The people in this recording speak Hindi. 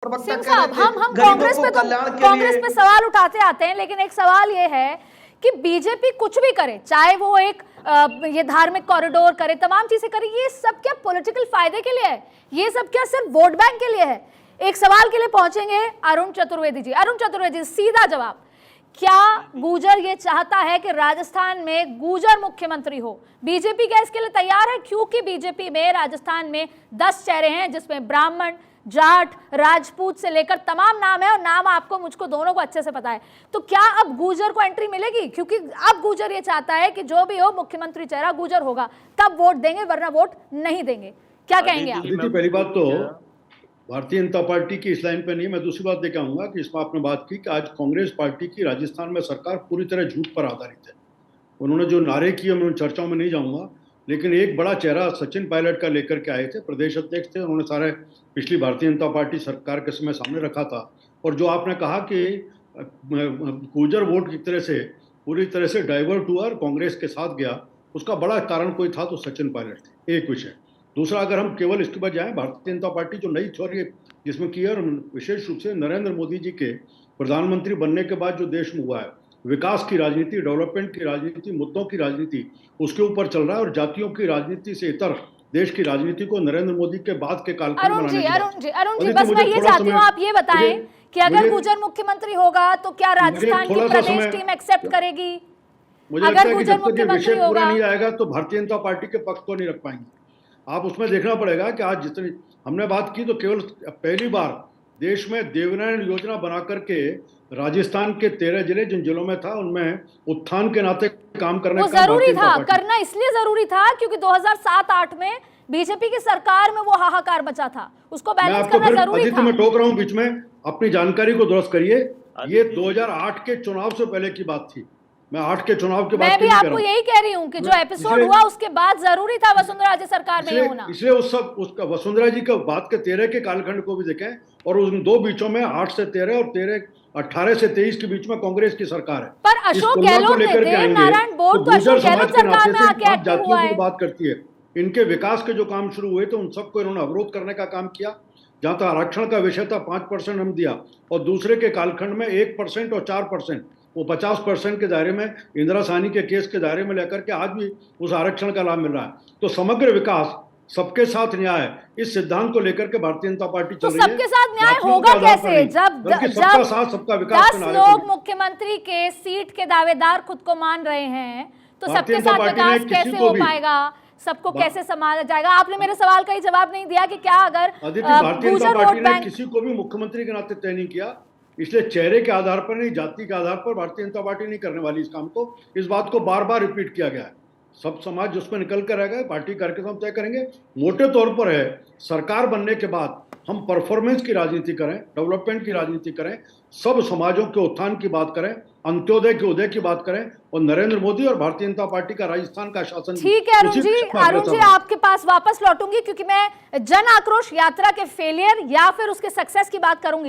सिंह साहब, हम कांग्रेस पे सवाल उठाते आते हैं, लेकिन एक सवाल ये है कि बीजेपी कुछ भी करे, चाहे वो एक ये धार्मिक कॉरिडोर करे, तमाम चीजें करे, ये सब क्या पॉलिटिकल फायदे के लिए है? ये सब क्या सिर्फ वोट बैंक के लिए है? एक सवाल के लिए पहुंचेंगे अरुण चतुर्वेदी जी। अरुण चतुर्वेदी, सीधा जवाब, क्या गुर्जर ये चाहता है कि राजस्थान में गुर्जर मुख्यमंत्री हो? बीजेपी क्या इसके लिए तैयार है? क्योंकि बीजेपी में राजस्थान में 10 चेहरे हैं, जिसमें ब्राह्मण, जाट, राजपूत से लेकर तमाम नाम है, और नाम आपको मुझको दोनों को अच्छे से पता है। तो क्या अब गुर्जर को एंट्री मिलेगी? क्योंकि अब गुर्जर ये चाहता है कि जो भी हो मुख्यमंत्री चेहरा गुर्जर होगा, तब वोट देंगे, वरना वोट नहीं देंगे। क्या कहेंगे आप? पहली बात तो भारतीय जनता पार्टी की इस लाइन पे नहीं। मैं दूसरी बात देख आऊंगा कि इसमें आपने बात की कि आज कांग्रेस पार्टी की राजस्थान में सरकार पूरी तरह झूठ पर आधारित है। उन्होंने जो नारे किए, मैं उन चर्चाओं में नहीं जाऊंगा, लेकिन एक बड़ा चेहरा सचिन पायलट का लेकर के आए थे, प्रदेश अध्यक्ष थे, उन्होंने सारे पिछली भारतीय जनता पार्टी सरकार के समय सामने रखा था। और जो आपने कहा कि गुर्जर वोट की तरह से पूरी तरह से डाइवर्ट हुआ और कांग्रेस के साथ गया, उसका बड़ा कारण कोई था तो सचिन पायलट थे, एक विषय। दूसरा, अगर हम केवल इसके बाद जाएं, भारतीय जनता पार्टी जो नई थ्योरी जिसमें की है, और विशेष रूप से नरेंद्र मोदी जी के प्रधानमंत्री बनने के बाद जो देश में हुआ है, विकास की राजनीति, डेवलपमेंट की राजनीति, मुद्दों की राजनीति, उसके ऊपर चल रहा है। और जातियों की राजनीति से इतर देश की राजनीति को नरेंद्र मोदी के बाद के कालखंड अरुण जी, बस मैं ये चाहती हूँ आप ये बताएं कि अगर गुर्जर मुख्यमंत्री होगा तो क्या राजस्थान की प्रदेश टीम एक्सेप्ट करेगी? अगर गुर्जर मुख्यमंत्री होगा, नहीं आएगा तो भारतीय जनता पार्टी के पक्ष को नहीं रख पाएंगे। आप उसमें देखना पड़ेगा कि आज जितनी हमने बात की, तो केवल पहली बार देश में देवनारायण योजना बना करके राजस्थान के 13 जिले, जिन जिलों में था, उनमें उत्थान के नाते काम करने वो जरूरी था, करना इसलिए जरूरी था क्योंकि 2007-8 में बीजेपी की सरकार में वो हाहाकार मचा था, उसको बैलेंस करना जरूरी था। मैं टोक रहा हूं बीच में, अपनी जानकारी को दुरुस्त करिए। ये 2008 के चुनाव से पहले की बात थी, मैं 8 के चुनाव के बाद मैं भी आपको यही कह रही हूँ कि जो एपिसोड हुआ उसके बाद जरूरी था वसुंधरा जी सरकार में होना। इसलिए उसका वसुंधरा जी का बात के 13 के कालखंड को भी देखें, और उन दो बीचों में 8 से 13 और 18 से 23 के बीच में कांग्रेस की सरकार है। पर अशोक गहलोत ने देवनारायण बोर्ड तो अशोक गहलोत सरकार में आके एक्टिव हुआ है। बात करती है, इनके विकास के जो काम शुरू हुए थे उन सबको इन्होंने अवरोध करने का काम किया। जहां तक आरक्षण का विषय था, 5% हम दिया, और दूसरे के कालखंड में 1% और 4%, वो 50% के दायरे में, इंदिरा साहनी के केस के दायरे में लेकर के आज भी उस आरक्षण का लाभ मिल रहा है। तो समग्र विकास, सबके साथ न्याय, इस सिद्धांत को लेकर के भारतीय जनता पार्टी चल रही है। सबके साथ न्याय होगा कैसे जब सबका साथ सबका विकास 10 लोग मुख्यमंत्री के सीट के दावेदार खुद को मान रहे हैं, तो सबके साथ विकास कैसे हो पाएगा? सबको कैसे संभाला जाएगा? आपने मेरे सवाल का ही जवाब नहीं दिया कि क्या अगर भारतीय जनता पार्टी ने किसी को भी मुख्यमंत्री के नाते तय नहीं किया, इसलिए चेहरे के आधार पर नहीं, जाति के आधार पर भारतीय जनता पार्टी नहीं करने वाली इस काम को। इस बात को बार बार रिपीट किया गया है। सब समाज जिसमें निकल कर रहेगा, पार्टी कार्यक्रम तय करेंगे। मोटे तौर पर है, सरकार बनने के बाद हम परफॉर्मेंस की राजनीति करें, डेवलपमेंट की राजनीति करें, सब समाजों के उत्थान की बात करें, अंत्योदय के उदय की बात करें, और नरेंद्र मोदी और भारतीय जनता पार्टी का राजस्थान का शासन। ठीक है अरुण जी, आपके पास वापस लौटूंगी, क्योंकि मैं जन आक्रोश यात्रा के फेलियर या फिर उसके सक्सेस की बात करूंगी।